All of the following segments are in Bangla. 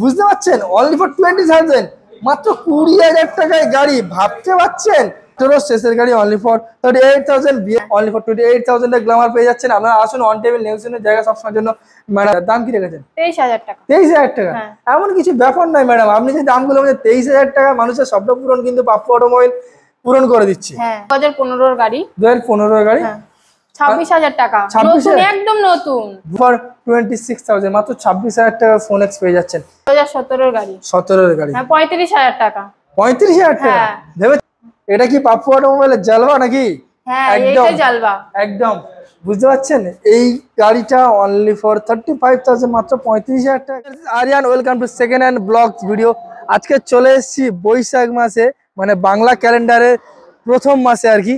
বুঝতে পারছেন, অনলি ফর 20,000, মাত্র 20,000 টাকায় গাড়ি, ভাবতে পারছেন? শেষের গাড়ি অনলি ফর 38,000, অনলি ফর 28,000 এর গ্ল্যামার পেয়ে যাচ্ছেন। আপনারা আসুন, অন টেবিল নিউজের জায়গা সবসময়ের জন্য। ম্যাডাম দাম কি রেখেছেন? 23,000 টাকা। 23,000 টাকা? এমন কিছু ব্যাপার নাই ম্যাডাম, আপনি যে দামগুলো বলছেন 23,000 টাকা, মানুষের স্বপ্ন পূরণ কিন্তু পাপ্পু অটোমোবাইল পূরণ করে দিচ্ছে। হ্যাঁ, 2015 এর গাড়ি। 2015 এর গাড়ি, 26,000 টাকা, নতুন, একদম নতুন। ফর 26,000, মাত্র 26,000 টাকা ফোন এক্স পেয়ে যাচ্ছেন। 2017 এর গাড়ি। 17 এর গাড়ি, হ্যাঁ, 35,000 টাকা। 35,000 টাকা? ভেবে এটা কি পাপ্পু অটোমোবাইলের জালবা নাকি? হ্যাঁ, এইটাই জালবা একদম। বুঝতে পারছেন, এই গাড়িটা অনলি ফর 35,000, মাত্র 35,000 টাকা। Aryan, welcome to second hand blogs video. আজকে চলে এসেছি বৈশাখ মাসে, মানে বাংলা ক্যালেন্ডারের প্রথম মাসে আর কি,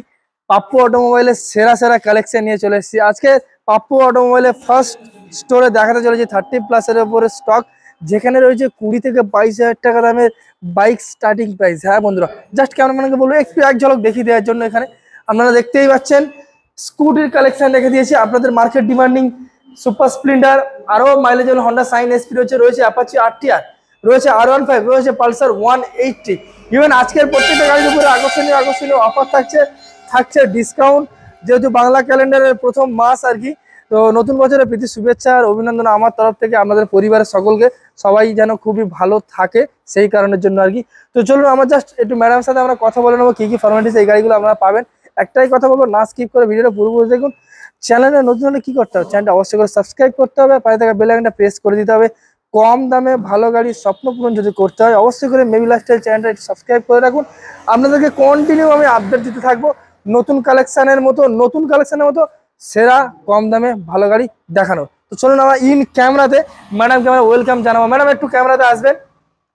পাপ্পু অটোমোবাইলের সেরা সেরা কালেকশন নিয়ে চলে এসেছি। আজকে পাপ্পু অটোমোবাইলের ফার্স্ট স্টোরে দেখাতে চলেছি 30+ উপরে স্টক, যেখানে রয়েছে 20 থেকে 22,000 টাকা দামের বাইক স্টার্টিং প্রাইস। হ্যাঁ বন্ধুরা, জাস্ট ক্যামেরাম্যানকে বলবো একটু এক ঝলক দেখিয়ে দেওয়ার জন্য। এখানে আপনারা দেখতেই পাচ্ছেন স্কুটির কালেকশন রেখে দিয়েছি আপনাদের মার্কেট ডিমান্ডিং সুপার স্প্লেন্ডার, আরও মাইলেজ হন্ডা সাইন এসপি রয়েছে অ্যাপাচি আরটিআর, রয়েছে R15, রয়েছে পালসার 180। ইভেন আজকের প্রত্যেকটা গাড়ির উপরে আকর্ষণীয় অফার থাকছে ডিসকাউন্ট, যেহেতু বাংলা ক্যালেন্ডারের প্রথম মাস আর কি। তো নতুন বছরের প্রীতি শুভেচ্ছা আর অভিনন্দন আমার তরফ থেকে আপনাদের পরিবারের সকলকে, সবাই যেন খুবই ভালো থাকে সেই কারণের জন্য আর কি। তো চলুন আমরা জাস্ট একটু ম্যাডামের সাথে আমরা কথা বলে নেবো, কি ফর্মালিটিস এই গাড়িগুলো আপনারা পাবেন। একটাই কথা বলবো, না স্কিপ করে ভিডিওটা পুরোপুরি দেখুন। চ্যানেলে নতুন হলে কি করতে হবে, চ্যানেলটা অবশ্যই করে সাবস্ক্রাইব করতে হবে, পাশে থাকা বেল আইকনটা প্রেস করে দিতে হবে। কম দামে ভালো গাড়ির স্বপ্ন পূরণ যদি করতে হয়, অবশ্যই করে মেবি লাইফস্টাইল চ্যানেলটা সাবস্ক্রাইব করে রাখুন। আপনাদেরকে কন্টিনিউ আমি আপডেট দিতে থাকবো নতুন কালেকশনের মতো সেরা কম দামে ভালো গাড়ি দেখানো। তো চলুন আমরা ইন ক্যামেরাতে ম্যাডামকে আমরা ওয়েলকাম জানাবো। ম্যাডাম একটু ক্যামেরাতে আসবেন,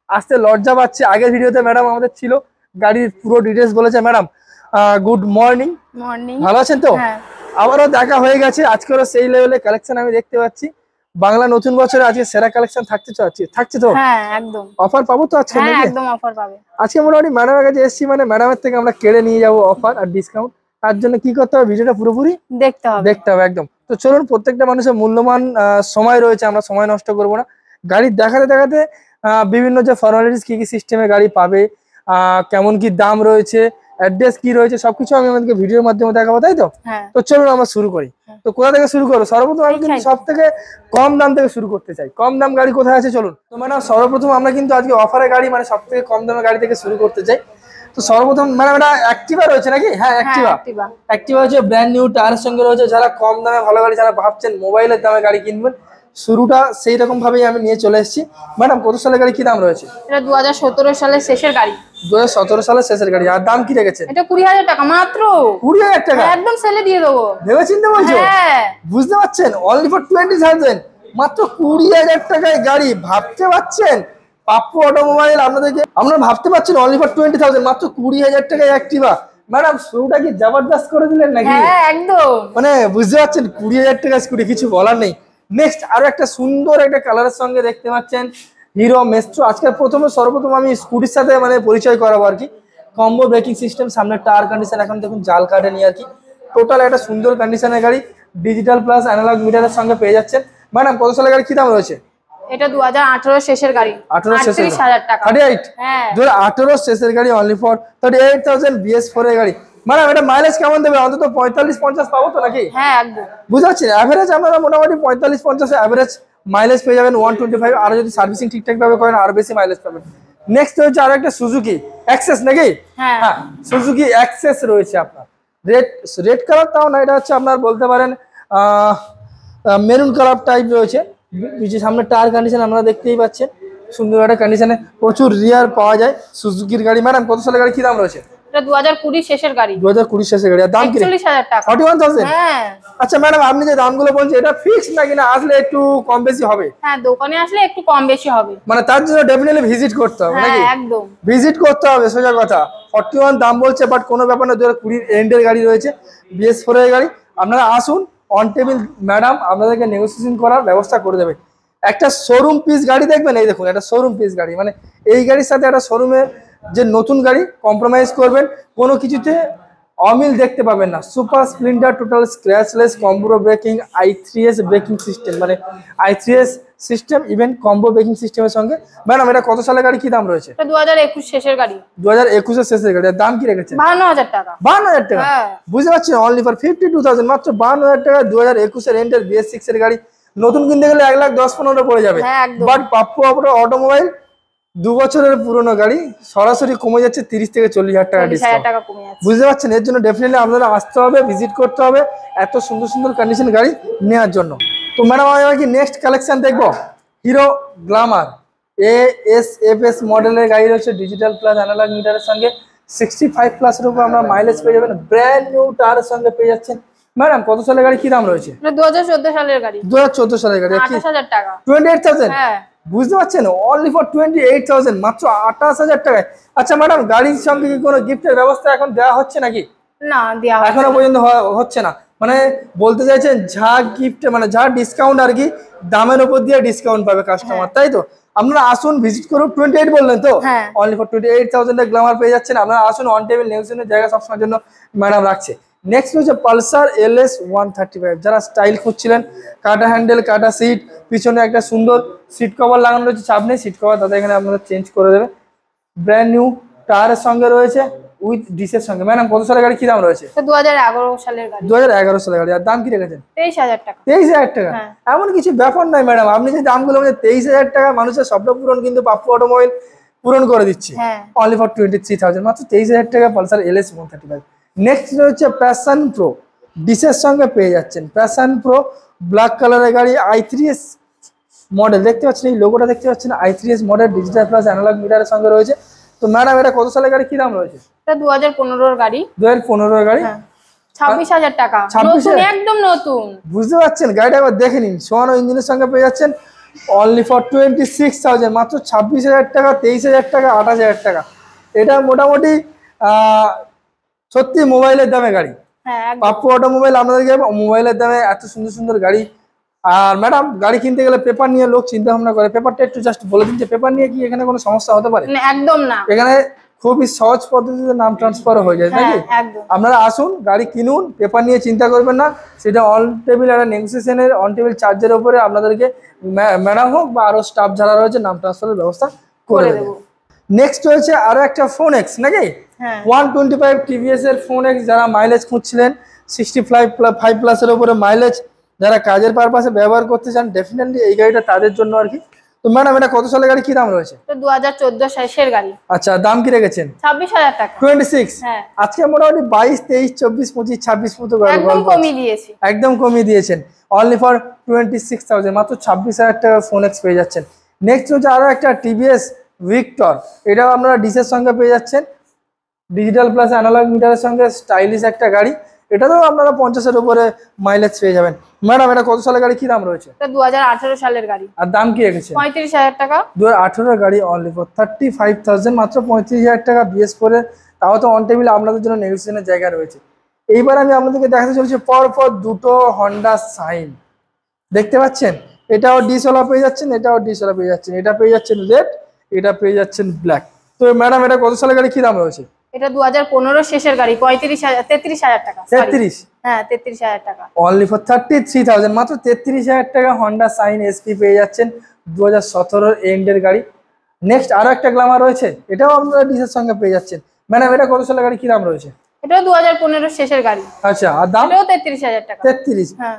আসতে লজ্জা পাচ্ছে। আগের ভিডিওতে ম্যাডাম আমাদের ছিল, গাড়ির পুরো ডিটেলস বলেছে। Madam good morning. ভালো আছেন তো? আবারও দেখা হয়ে গেছে, আজকেরও সেই লেভেলে কালেকশন আমি দেখতে পাচ্ছি। বাংলা নতুন বছরে আজকে সেরা কালেকশন থাকছে তো? হ্যাঁ, একদম। অফার পাবো তো আজকে? হ্যাঁ, একদম অফার পাবে। আজকে মোটামুটি ম্যাডামের কাছে এসেছি, মানে ম্যাডামের থেকে আমরা কেড়ে নিয়ে যাবো অফার আর ডিসকাউন্ট। তার জন্য কি করতে হবে, ভিডিওটা পুরোপুরি দেখতে হবে একদম। তো চলুন, প্রত্যেকটা মানুষের মূল্যবান সময় রয়েছে, আমরা সময় নষ্ট করবো না। গাড়ি দেখাতে বিভিন্ন যে ফর্মালিটিস, কি সিস্টেমে গাড়ি পাবে, কেমন কি দাম রয়েছে, অ্যাড্রেস কি রয়েছে, সবকিছু আমি আমাদেরকে ভিডিওর মাধ্যমে দেখাবো, তাই তো? তো চলুন আমরা শুরু করি। তো কোথা থেকে শুরু করবো? সর্বপ্রথম আমি কিন্তু সব থেকে কম দাম থেকে শুরু করতে চাই। কম দাম গাড়ি কোথায় আছে চলুন। তো ম্যাডাম সর্বপ্রথম আমরা কিন্তু আজকে অফারের গাড়ি, মানে সব থেকে কম দামের গাড়ি থেকে শুরু করতে চাই। তো সর্বপ্রথম ম্যাডাম এটা অ্যাক্টিভা রয়েছে নাকি? হ্যাঁ, অ্যাক্টিভা হচ্ছে ব্র্যান্ড নিউ টায়ারের সঙ্গে রয়েছে। যারা কম দামে ভালো গাড়ি, যারা ভাবছেন মোবাইলের দামে গাড়ি কিনবেন, শুরুটা সেই রকম ভাবেই আমি নিয়ে চলে এসেছি। ম্যাডাম কত সালের গাড়ি, কি দাম রয়েছে? এটা 2017 সালের শেষের গাড়ি। 2017 সালের শেষের গাড়ি, আর দাম কি রেখেছেন? এটা 20,000 টাকা মাত্র। 20,000 টাকা? একদম সেলে দিয়ে দেবো। ভেবে চিন্তে বলছো? হ্যাঁ। বুঝতে পারছেন, অনলি ফর 20,000, মাত্র 20,000 টাকায় গাড়ি, ভাবতে পারছেন? পাপ্পু অটোমোবাইল আপনারা ভাবতে পারছেন, অনলি ফর 20,000, মাত্র 20,000 টাকায় অ্যাক্টিভা। ম্যাডাম শুরুটা কি জবরদস্ত করে দিলেন নাকি? হ্যাঁ, একদম। মানে বুঝতে পারছেন, 20,000 টাকা স্কুটি, কিছু বলার নেই। নেক্সট আরো একটা সুন্দর একটা কালারের সঙ্গে দেখতে পাচ্ছেন হিরো মেস্ট্রো। আজকের সর্বপ্রথম আমি স্কুটির সাথে মানে পরিচয় করাবো আর কি। কম্বো ব্রেকিং সিস্টেম, সামনে টায়ার কন্ডিশন এখন দেখুন জাল কাটেনি আর কি। টোটাল একটা সুন্দর কন্ডিশনের গাড়ি, ডিজিটাল প্লাস অ্যানালগ মিটারের সঙ্গে পেয়ে যাচ্ছেন। ম্যাডাম কত সালের গাড়ি, কি দাম রয়েছে? এটা 2018 শেষের গাড়ি। 38,000 টাকা। 38? হ্যাঁ, 2018 শেষের গাড়ি, অনলি ফর 38,000, BS4 এর গাড়ি। ম্যাডাম এটা মাইলেজ কেমন দেবে? অন্তত 45-50 পাবো তো নাকি? হ্যাঁ, একদম। বুঝতে পারছি, অ্যাভারেজ আপনারা মোটামুটি 45-50 অ্যাভারেজ মাইলেজ পেয়ে যাবেন। 125, আর যদি সার্ভিসিং ঠিকঠাক ভাবে করেন আরো বেশি মাইলেজ পাবেন। নেক্সট হচ্ছে আরো একটা সুজুকি অ্যাক্সেস নাকি? হ্যাঁ, সুজুকি অ্যাক্সেস রয়েছে আপনার। রেড কালার তাও না, এটা হচ্ছে আপনার বলতে পারেন মেরুন কালার টাইপ রয়েছে। সামনে টায়ার কন্ডিশন আপনারা দেখতেই পাচ্ছেন, সুন্দর একটা কন্ডিশনে, প্রচুর রিয়ার পাওয়া যায় সুজুকির গাড়ি। ম্যাডাম কত সালের গাড়ি, কি দাম রয়েছে? এটা 2020 শেষের গাড়ি। 2020 শেষের গাড়ি, আর দাম কি? 41,000 টাকা। 41,000? হ্যাঁ। আচ্ছা ম্যাডাম, আপনি যে দামগুলো বলছেন এটা ফিক্সড নাকি না আসলে একটু কম বেশি হবে? হ্যাঁ, দোকানে আসলে একটু কম বেশি হবে। মানে তার জন্য ডেফিনেটলি ভিজিট করতে হবে নাকি? হ্যাঁ, একদম ভিজিট করতে হবে, সোজা কথা। 41 দাম বলছে, বাট কোনো ব্যাপার না, 2020 এন্ডের গাড়ি রয়েছে, BS4 এর গাড়ি। আপনারা আসুন, অন টেবিল ম্যাডাম আপনাদেরকে নেগোসিয়েশন করার ব্যবস্থা করে দেবে। একটা শোরুম পিস গাড়ি দেখবেন, এই দেখুন একটা শোরুম পিস গাড়ি, মানে এই গাড়ির সাথে একটা শোরুমের যে নতুন গাড়ি কম্প্রোমাইজ করবেন কোনো কিছুতে অমিল দেখতে পাবেন না। Super Splendor total scratchless combo breaking i3s braking system, মানে i3s system even combo breaking সিস্টেমের সঙ্গে। ম্যাডাম এটা কত সালের গাড়ি, কি দাম রয়েছে? এটা 2021 শেষের গাড়ি। 2021 এর শেষের গাড়ি। দাম কি রেখেছেন? 52000 টাকা। 52000 টাকা, বুঝতে পারছেন, অনলি ফর 52000, মাত্র 52000 টাকা। 2021 এর এন্ডের BS6 এর গাড়ি নতুন কিনতে গেলে 1,10,15 পড়ে যাবে। বাট পাপ্পু অটোমোবাইল 2 বছরের পুরনো গাড়ি সরাসরি কমে যাচ্ছে 30 থেকে 40,000 টাকা ডিসকাউন্ট, বুঝতে পারছেন। এর জন্য ডেফিনেটলি আপনারা আসতে হবে, ভিজিট করতে হবে এত সুন্দর সুন্দর কন্ডিশন গাড়ি নেওয়ার জন্য। তো ম্যাডাম আমরা কি নেক্সট কালেকশন দেখবো? হিরো গ্ল্যামার ASFS মডেলের গাড়ি রয়েছে, ডিজিটাল প্লাস অ্যানালগ মিটারের সঙ্গে 65+ এর উপর আমরা মাইলেজ পেয়ে যাবেন, ব্র্যান্ড নিউ টায়ারের সঙ্গে পেয়ে যাচ্ছেন। ম্যাডাম কত সালের গাড়ি, কি দাম রয়েছে? 2014 সালের গাড়ি। 2014 সালের গাড়ি, 28000 টাকা। 28,000, বুঝতে পারছেন, অনলি ফর 28,000, মাত্র 28,000 টাকায়। আচ্ছা ম্যাডাম, গাড়ির সঙ্গে কি কোনো গিফটের ব্যবস্থা এখন দেওয়া হচ্ছে নাকি? না, দেওয়া এখনো পর্যন্ত হচ্ছে না, মানে বলতে চাইছেন যা গিফট, মানে যা ডিসকাউন্ট আর কি, দামের উপর দিয়ে ডিসকাউন্ট পাবে কাস্টমার, তাই তো? আপনারা আসুন, ভিজিট করুন। 28 বললেন তো, অনলি ফর 28,000 এর গ্ল্যামার পেয়ে যাচ্ছেন। আপনারা আসুন, অন টেবিল নিউজনের জায়গা সবসময়ের জন্য ম্যাডাম রাখছে। নেক্সট হচ্ছে পালসার LS 135, যারা স্টাইল খুঁজছিলেন, কাটা হ্যান্ডেল, কাটা সিট, পিছনে একটা সুন্দর সিট কভার লাগানো রয়েছে, চাপ নেই, সিট কভার তাদের এখানে আপনারা চেঞ্জ করে দেবে। ব্র্যান্ড নিউ টায়ারের সঙ্গে রয়েছে উইথ ডিসের সঙ্গে। ম্যাডাম কত সালের গাড়ি, কি দাম রয়েছে? 2011 সালের গাড়ি। 2011 সালের গাড়ি। আর দাম কি রেখেছেন? 23,000 টাকা। 23,000 টাকা, এমন কিছু ব্যাপার নাই ম্যাডাম, আপনি যে দামগুলো বলছেন 23,000 টাকা, মানুষের স্বপ্ন পূরণ কিন্তু পাপ্পু অটোমোবাইল পূরণ করে দিচ্ছে। অনলি ফর 23,000, মাত্র 23,000 টাকা পালসার LS 135। নেক্সট হচ্ছে প্যাশন প্রো, ডিসের সঙ্গে পেয়ে যাচ্ছেন। প্যাশন প্রো ব্ল্যাক কালারের গাড়ি, i3s মডেল, দেখতে পাচ্ছেন এই লোগোটা দেখতে পাচ্ছেন, i3s model, digital plus analogue মিটারের সঙ্গে রয়েছে। তো ম্যাডাম এটা কত সালের গাড়ি, কি দাম রয়েছে? এটা 2015 গাড়ি। 2015 গাড়ি, 26,000 টাকা, নতুন, একদম নতুন, বুঝতে পারছেন। গাড়িটা একবার দেখে নিন, সোয়ানো ইঞ্জিনের সঙ্গে পেয়ে যাচ্ছেন, অনলি ফর 26,000, মাত্র 26,000 টাকা, 23,000 টাকা, 28,000 টাকা। এটা মোটামুটি সত্যি মোবাইলের দামে গাড়ি। পাপ্পু অটোমোবাইল আপনাদেরকে মোবাইলের দামে এত সুন্দর সুন্দর গাড়ি। আর ম্যাডাম গাড়ি কিনতে গেলে পেপার নিয়ে লোক চিন্তা ভাবনা করে, পেপারটা একটু জাস্ট বলে দিন যে পেপার নিয়ে কি এখানে কোনো সমস্যা হতে পারে? একদম না, এখানে খুবই সহজ পদ্ধতিতে নাম ট্রান্সফার হয়ে যায়, নাকি? আপনারা আসুন, গাড়ি কিনুন, পেপার নিয়ে চিন্তা করবেন না, সেটা অন টেবিল একটা নেগোসিয়েশনের অন টেবিল চার্জের উপরে আপনাদেরকে ম্যাডাম হোক বা আরো স্টাফ যারা রয়েছে নাম ট্রান্সফারের ব্যবস্থা করে দেবো। নেক্সট হয়েছে আরো একটা ফোন এক্স, নাকি? 125 TVS এর ফোন এক্স, যারা মাইলেজ খুঁজছিলেন 65+ এর উপরে মাইলেজ, যারা কাজের পারপাসে ব্যবহার করতে চান, ডেফিনেটলি এই গাড়িটা তাদের জন্য আর কি। তো ম্যাডাম এটা কত সালের গাড়ি, কি দাম রয়েছে? 2014 শেষের গাড়ি। আচ্ছা, দাম কি রেখেছেন? 26,000 টাকা। 26, আজকে মোটামুটি 22, 23, 24, 25, 26 মতো একদম কমিয়ে দিয়েছেন, অনলি ফর 26,000, মাত্র 26,000 টাকা ফোন এক্স পেয়ে যাচ্ছেন। নেক্সট হচ্ছে আরো একটা TVS ভিক্টর, এটাও আপনারা ডিসের সঙ্গে পেয়ে যাচ্ছেন, ডিজিটাল প্লাস অ্যানালগ মিটারের সঙ্গে স্টাইলিশ একটা গাড়ি। এটাতেও আপনারা 50-এর উপরে মাইলেজ পেয়ে যাবেন। ম্যাডাম এটা কত সালের গাড়ি, কি দাম রয়েছে? 2018 সালের গাড়ি। আর দাম কি রেখেছে? 35,000 টাকা। 2018 গাড়ি, অনলি ফর 35,000, মাত্র 35,000 টাকা BS4 এর, তাও তো অন টেবিলে আপনাদের জন্য নেগোসিয়েশনের জায়গা রয়েছে। এইবার আমি আপনাদেরকে দেখাতে চলেছি পর দুটো হন্ডা সাইন, দেখতে পাচ্ছেন, এটাও ডিসওয়ালা পেয়ে যাচ্ছেন, এটাও ডিসওয়ালা পেয়ে যাচ্ছেন, এটা পেয়ে যাচ্ছেন রেড, এটা পেয়ে যাচ্ছেন ব্ল্যাক। তো ম্যাডাম এটা কত সালের গাড়ি, কি দাম রয়েছে? এটা 2015 শেষের গাড়ি, 33,000 টাকা। 33, 33,000 টাকা, অনলি ফর 33,000, মাত্র 33,000 টাকা হন্ডা সাইন SP পেয়ে যাচ্ছেন, 2017 এন্ডের গাড়ি। নেক্সট আরো একটা গ্ল্যামার রয়েছে, এটাও আপনারা ডিসের সঙ্গে পেয়ে যাচ্ছেন। ম্যাডাম এটা কত সালের গাড়ি, কি দাম রয়েছে? এটাও 2015 শেষের গাড়ি। আচ্ছা, আর দাম? এটাও 33,000 টাকা।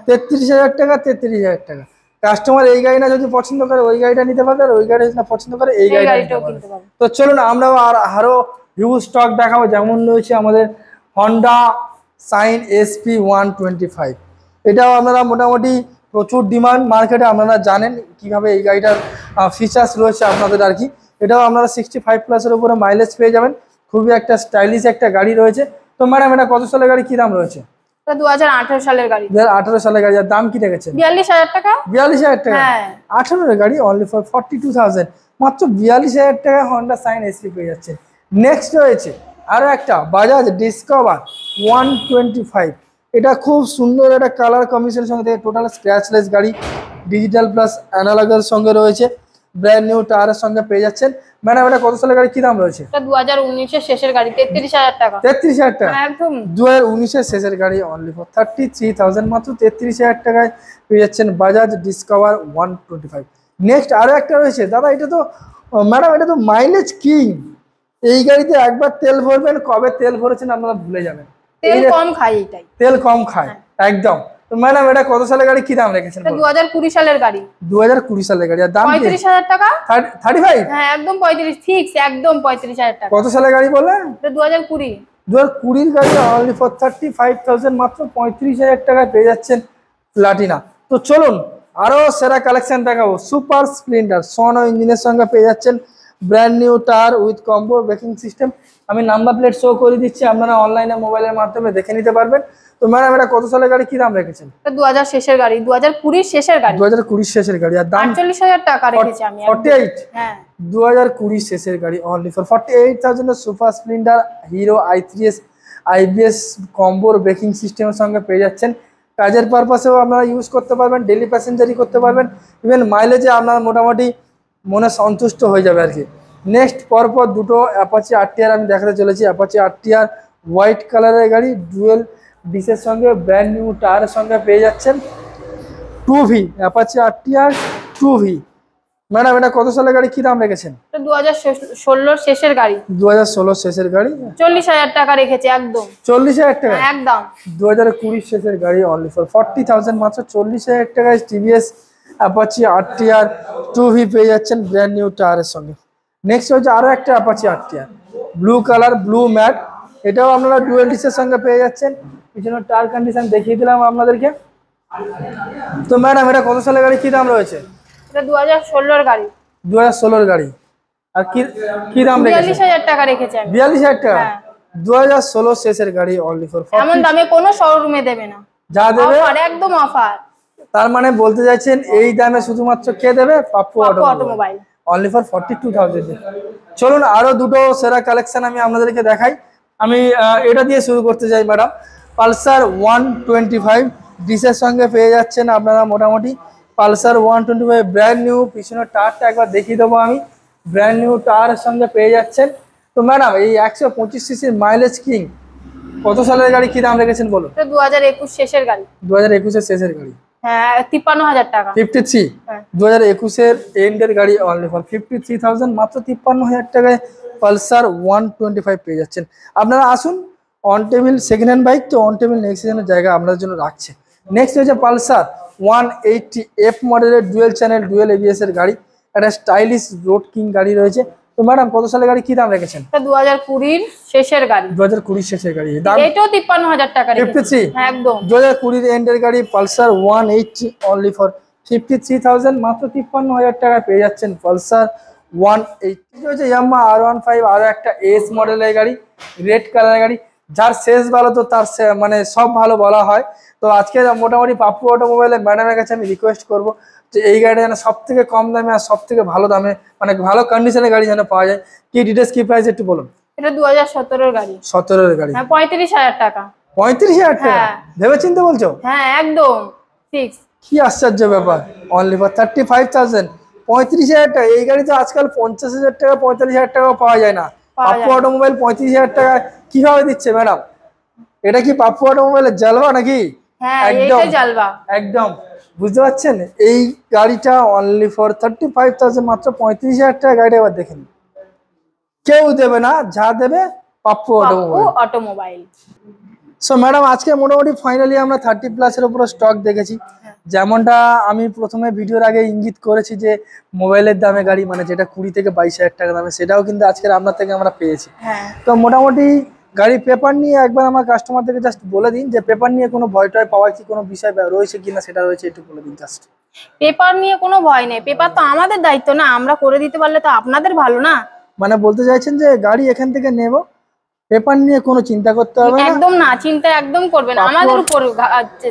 33,000 টাকা, 33,000 টাকা। কাস্টমার এই গাড়ি না যদি পছন্দ করে ওই গাড়িটা নিতে পারবে, আর ওই গাড়ি যদি না পছন্দ করে এই গাড়িটা নিতে পারবে। তো চলুন আমরাও আরো হিউজ স্টক দেখাবো, যেমন রয়েছে আমাদের হন্ডা সাইন SP 125, এটাও আপনারা মোটামুটি প্রচুর ডিমান্ড মার্কেটে, আপনারা জানেন কিভাবে এই গাড়িটার ফিচার্স রয়েছে আপনাদের আর কি। এটাও আপনারা 65+ এর উপরে মাইলেজ পেয়ে যাবেন, খুবই একটা স্টাইলিশ একটা গাড়ি রয়েছে। তো ম্যাডাম এটা কত সালের গাড়ি, কি দাম রয়েছে? 2018 সালের গাড়ি। 2018 সালের গাড়ি। আর দাম কি রেখেছেন? 42,000 টাকা। 42,000 টাকা, 18 এর গাড়ি, অনলি ফর 42,000, মাত্র 42,000 টাকা হন্ডা সাইন SP পেয়ে যাচ্ছে। নেক্সট রয়েছে আরো একটা বাজাজ ডিসকভার 125, এটা খুব সুন্দর একটা কালার কম্বিনেশনের সঙ্গে, টোটাল স্ক্র্যাচলেস গাড়ি, ডিজিটাল প্লাস অ্যানালগের সঙ্গে রয়েছে, ব্র্যান্ড নিউ টায়ারের সঙ্গে পেয়ে যাচ্ছেন। ম্যাডাম এটা কত সালের গাড়ি, কি দাম রয়েছে? এটা 2019 এর শেষের গাড়ি, 33,000 টাকা। 33,000 টাকা একদম 2019-এর শেষের গাড়ি, অনলি ফর 33,000, মাত্র 33,000 টাকায় পেয়ে যাচ্ছেন বাজাজ ডিসকভার 125। নেক্সট আরো একটা রয়েছে দাদা, এটা তো ম্যাডাম এটা তো মাইলেজ কিং। এই গাড়িতে একবার তেল ভরবেন, কবে তেল ভরেছেন আপনারা ভুলে যাবেন। তেল কম খায় এটাই, তেল কম খায় একদম। তো ম্যাডাম এটা কত সালের গাড়ি, কি দাম রেখেছেন? এটা 2020 সালের গাড়ি। 2020 সালের গাড়ি, আর দাম 35,000 টাকা। 35? হ্যাঁ একদম 35 ফিক্স, একদম 35,000 টাকা। কত সালের গাড়ি বললেন? এটা 2020। 2020 গাড়ি, অনলি ফর 35,000, মাত্র 35,000 টাকায় পেয়ে যাচ্ছেন প্লাটিনা। তো চলুন আরো সেরা কালেকশন দেখাবো। সুপার স্প্লেন্ডার সোনো ইঞ্জিনের সঙ্গে পেয়ে যাচ্ছেন brand new tyre with combo braking system. আমি নাম্বার প্লেট শো করে দিচ্ছি, আপনারা অনলাইনে মোবাইলের মাধ্যমে দেখে নিতে পারবেন। তো ম্যাডাম এটা কত সালের গাড়ি, কি দাম রেখেছেন? এটা 2000 শেষের গাড়ি, 2020 শেষের গাড়ি। 2020 শেষের গাড়ি, আর দাম 48,000 টাকা রেখেছি আমি। 48? হ্যাঁ 2020 শেষের গাড়ি, only for 48,000 super splendor hero i3s IBS কম্বোর ব্রেকিং সিস্টেমের সঙ্গে পেয়ে যাচ্ছেন। কাজের পারপাসেও আপনারা ইউজ করতে পারবেন, ডেলি প্যাসেঞ্জারি করতে পারবেন, ইভেন মাইলেজে আপনার মোটামুটি মনে সন্তুষ্ট হয়ে যাবে আর কি। নেক্সট পরপর দুটো অ্যাপাচি RTR আমি দেখাতে চলেছি। অ্যাপাচি RTR হোয়াইট কালারের গাড়ি, ডুয়েল ডিসের সঙ্গে ব্র্যান্ড নিউ টায়ারের সঙ্গে পেয়ে যাচ্ছেন 2V Apache RTR 2V। Madam এটা কত সালের গাড়ি, কি দাম রেখেছেন? এটা 2016 শেষের গাড়ি, 2016 শেষের গাড়ি, 40,000 টাকা রেখেছি একদম। 40,000 টাকা একদম 2020 শেষের গাড়ি, অনলি ফর 40,000, মাত্র 40,000 টাকায় TVS অ্যাপাচি RTR 2V পেয়ে যাচ্ছেন ব্র্যান্ড নিউ টায়ারের সঙ্গে। নেক্সট হচ্ছে আরো একটা Apache RTR blue colour, blue mat, এটাও আপনারা ডুয়েল ডিসের সঙ্গে পেয়ে যাচ্ছেন। পিছনে টায়ার কন্ডিশন দেখিয়ে দিলাম আপনাদেরকে। তো ম্যাডাম এটা কত সালের গাড়ি, কি দাম রয়েছে? এটা 2016 এর গাড়ি, 2016 গাড়ি, আর কি কি দাম রেখেছেন? 42,000 টাকা রেখেছি আমি। 42,000 টাকা হ্যাঁ। 2016 শেষের গাড়ি, অনলি ফর এমন দামে কোনো শোরুমে দেবে না, যা দেবে অফার, একদম অফার। তার মানে বলতে চাইছেন এই দামে শুধুমাত্র কে দেবে? Pappu automobile, automobile, only for 42,000। চলুন আরো দুটো সেরা কালেকশন আমি আপনাদেরকে দেখাই। আমি এটা দিয়ে শুরু করতে চাই ম্যাডাম। পালসার 125 ডিসের সঙ্গে পেয়ে যাচ্ছেন আপনারা মোটামুটি। পালসার 125 ব্র্যান্ড নিউ, পিছনের টায়ারটা একবার দেখিয়ে দেবো আমি, ব্র্যান্ড নিউ টায়ারের সঙ্গে পেয়ে যাচ্ছেন। তো ম্যাডাম এই 125 সিসির মাইলেজ কিং কত সালের গাড়ি, কি দাম রেখেছেন বলুন? এটা 2021 শেষের গাড়ি, 2021-এর শেষের গাড়ি, হ্যাঁ 53,000 টাকা। 53 হ্যাঁ 2021-এর এন্ডের গাড়ি, অনলি ফর 53,000, মাত্র 53,000 টাকায় পালসার 125 পেয়ে যাচ্ছেন। আপনারা আসুন, on table second hand bike তো অন টেবিল নেক্সট সিজনের জায়গা আপনাদের জন্য রাখছে। নেক্সট হচ্ছে পালসার 180F মডেলের ডুয়েল চ্যানেল ডুয়েল ABS এর গাড়ি, একটা স্টাইলিশ রোড কিং গাড়ি রয়েছে। তো ম্যাডাম কত সালের গাড়ি, কি দাম রেখেছেন? এটা 2020 শেষের গাড়ি, 2020 শেষের গাড়ি, দাম এটাও 53,000 টাকা রেখেছি। 53? হ্যাঁ একদম 2020 এন্ডের গাড়ি পালসার 180, অনলি ফর 53,000, মাত্র 53,000 টাকায় পেয়ে যাচ্ছেন পালসার 180। হচ্ছে ইয়ামাহা R15, আরো একটা এস মডেলের গাড়ি, রেড কালারের গাড়ি। যার শেষ ভালো তো তার মানে সব ভালো বলা হয়। তো আজকে মোটামুটি পাপ্পু অটোমোবাইলের ম্যাডামের কাছে আমি রিকোয়েস্ট করবো যে এই গাড়িটা যেন সব থেকে কম দামে আর সব থেকে ভালো দামে, মানে ভালো কন্ডিশনের গাড়ি যেন পাওয়া যায়। কি ডিটেলস, কি প্রাইস একটু বলুন? এটা 2017 এর গাড়ি, 17-এর গাড়ি, হ্যাঁ 35,000 টাকা। 35,000 টাকা হ্যাঁ। ভেবে চিন্তে বলছো? হ্যাঁ একদম ফিক্স। কি আশ্চর্য ব্যাপার, অনলি ফর 35,000, 35,000 টাকা। এই গাড়ি তো আজকাল 50,000 টাকা 45,000 টাকাও পাওয়া যায় না। পাপ্পু অটোমোবাইল 35,000 টাকা কিভাবে দিচ্ছে ম্যাডাম? এটা কি পাপ্পু অটোমোবাইলের জালবা নাকি? হ্যাঁ একদম এইটাই জালবা, একদম বুঝতে পারছেন। এই গাড়িটা অনলি ফর 35,000, মাত্র 35,000 টাকা গাড়িটা এবার দেখেন। কেউ দেবে না, যা দেবে Pappu automobile. Automobile. So madam আজকে মোটামুটি ফাইনালি আমরা 30+ উপরে স্টক দেখেছি। যেমনটা আমি প্রথমে ভিডিওর আগে ইঙ্গিত করেছি যে মোবাইলের দামে গাড়ি, মানে যেটা 20 থেকে 22,000 টাকা দামে, সেটাও কিন্তু আজকের আপনার থেকে আমরা পেয়েছি। হ্যাঁ তো মোটামুটি গাড়ি পেপার নিয়ে একবার আমার কাস্টমারদেরকে জাস্ট বলে দিন যে পেপার নিয়ে কোনো ভয় টয় পাওয়ার কি কোনো বিষয় রয়েছে কিনা, সেটা রয়েছে একটু বলে দিন জাস্ট। পেপার নিয়ে কোনো ভয় নেই, পেপার তো আমাদের দায়িত্ব না, আমরা করে দিতে পারলে তো আপনাদের ভালো না। মানে বলতে চাইছেন যে গাড়ি এখান থেকে নেব, পেপার নিয়ে কোনো চিন্তা করতে হবে না? একদম না, চিন্তা একদম করবেন, আমাদের উপর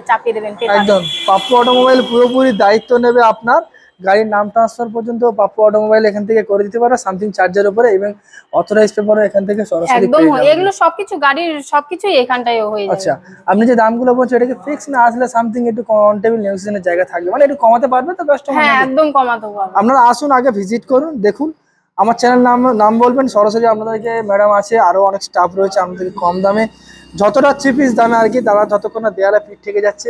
চাপিয়ে দেবেন পেপার। একদম পাপ্পু অটোমোবাইল পুরোপুরি দায়িত্ব নেবে আপনার গাড়ির নাম ট্রান্সফার পর্যন্ত পাপ্পু অটোমোবাইল এখান থেকে করে দিতে পারো সামথিং চার্জের উপরে, এবং অথরাইজ পেপারও এখান থেকে সরাসরি একদম পেয়ে যাবেন। এগুলো সবকিছু গাড়ির সবকিছুই এখানটায় হয়ে যাবে। আচ্ছা, আপনি যে দামগুলো বলছেন এটা কি ফিক্স না আসলে সামথিং একটু অন টেবিল নেগোসিয়েশনের জায়গা থাকবে, মানে একটু কমাতে পারবে তো কাস্টমার? হ্যাঁ একদম কমাতে পারবো। আপনারা আসুন, আগে ভিজিট করুন, দেখুন, আমার চ্যানেল নাম বলবেন, সরাসরি আপনাদেরকে ম্যাডাম আছে, আরো অনেক স্টাফ রয়েছে আপনাদেরকে কম দামে, যতটা চিপিস দামে আর কি, তারা যতক্ষণ না দেয়ালে পিঠ থেকে যাচ্ছে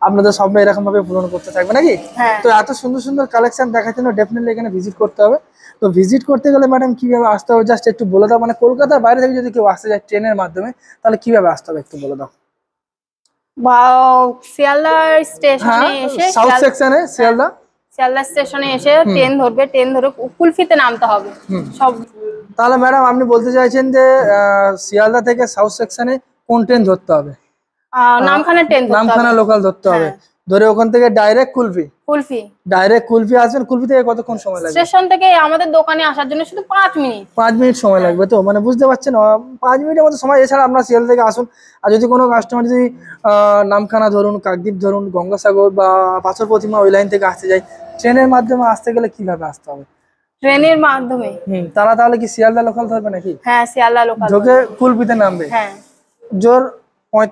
আপনাদের স্বপ্ন এরকম ভাবে পূরণ করতে থাকবে নাকি? হ্যাঁ। তো এত সুন্দর সুন্দর কালেকশন দেখার জন্য ডেফিনেটলি এখানে ভিজিট করতে হবে। তো ভিজিট করতে গেলে ম্যাডাম কিভাবে আসতে হবে জাস্ট একটু বলে দাও, মানে কলকাতার বাইরে থেকে যদি কেউ আসতে যায় ট্রেনের মাধ্যমে তাহলে কিভাবে আসতে হবে একটু বলে দাও। বা শিয়ালদা স্টেশনে এসে সাউথ সেকশনে শিয়ালদা স্টেশনে এসে ট্রেন ধরবে, ট্রেন ধরে কুলফিতে নামতে হবে সব। তাহলে ম্যাডাম আপনি বলতে চাইছেন যে শিয়ালদা থেকে সাউথ সেকশনে কোন ট্রেন ধরতে হবে? নামখানা ট্রেন ধরতে হবে, নামখানা লোকাল ধরতে হবে, ধরে ওখান থেকে ডাইরেক্ট কুলফি আসবেন। কুলফি থেকে কতক্ষণ সময় লাগবে? স্টেশন থেকে আমাদের দোকানে আসার জন্য শুধু 5 মিনিট। 5 মিনিট সময় লাগবে তো, মানে বুঝতে পারছেন 5 মিনিটের মতো সময়। এছাড়া আপনার শিয়ালদা থেকে আসুন, আর যদি কোনো কাস্টমার যদি নামখানা ধরুন, কাকদ্বীপ ধরুন, গঙ্গাসাগর বা পাথর প্রতিমা ওই লাইন থেকে আসতে যায়, ট্রেনের মাধ্যমে আসতে গেলে কিভাবে আসতে হবে? ট্রেনের মাধ্যমে। তারা তাহলে কি শিয়ালদা লোকাল ধরবে নাকি? হ্যাঁ শিয়ালদা লোকাল ঢোকে কুলফিতে নামবে। হ্যাঁ জোর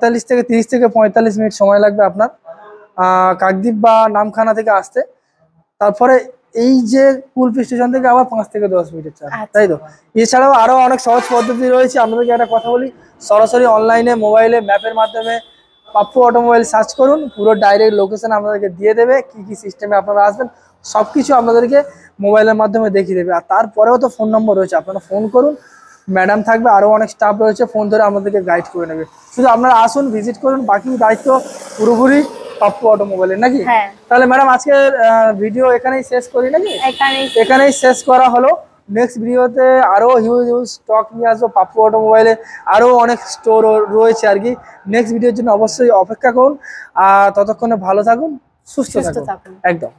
30 থেকে 45 মিনিট সময় লাগবে আপনার কাকদ্বীপ বা নামখানা থেকে আসতে। তারপরে এই যে কুলফি স্টেশন থেকে আবার 5 থেকে 10 মিনিটের চার্জ, তাই তো? এছাড়াও আরো অনেক সহজ পদ্ধতি রয়েছে। আপনাদেরকে একটা কথা বলি, সরাসরি অনলাইনে মোবাইলে ম্যাপের মাধ্যমে পাপ্পু অটোমোবাইল সার্চ করুন, পুরো ডাইরেক্ট লোকেশন আপনাদেরকে দিয়ে দেবে, কি কি সিস্টেমে আপনারা আসবেন সবকিছু আপনাদেরকে মোবাইলের মাধ্যমে দেখিয়ে দেবে। আর তারপরেও তো ফোন নম্বর রয়েছে, আপনারা ফোন করুন, ম্যাডাম থাকবে, আরো অনেক স্টাফ রয়েছে, ফোন ধরে আপনাদেরকে গাইড করে নেবে। শুধু আপনারা আসুন, ভিজিট করুন, বাকি দায়িত্ব পুরোপুরি পাপ্পু অটোমোবাইলের নাকি? তাহলে ম্যাডাম আজকের ভিডিও এখানেই শেষ করি নাকি? এখানেই শেষ করা হলো। নেক্সট ভিডিওতে আরো হিউজ স্টক নিয়ে আসবো পাপ্পু অটোমোবাইলে, আরো অনেক স্টোর রয়েছে আর কি। নেক্সট ভিডিওর জন্য অবশ্যই অপেক্ষা করুন, আর ততক্ষণে ভালো থাকুন, সুস্থ থাকুন একদম।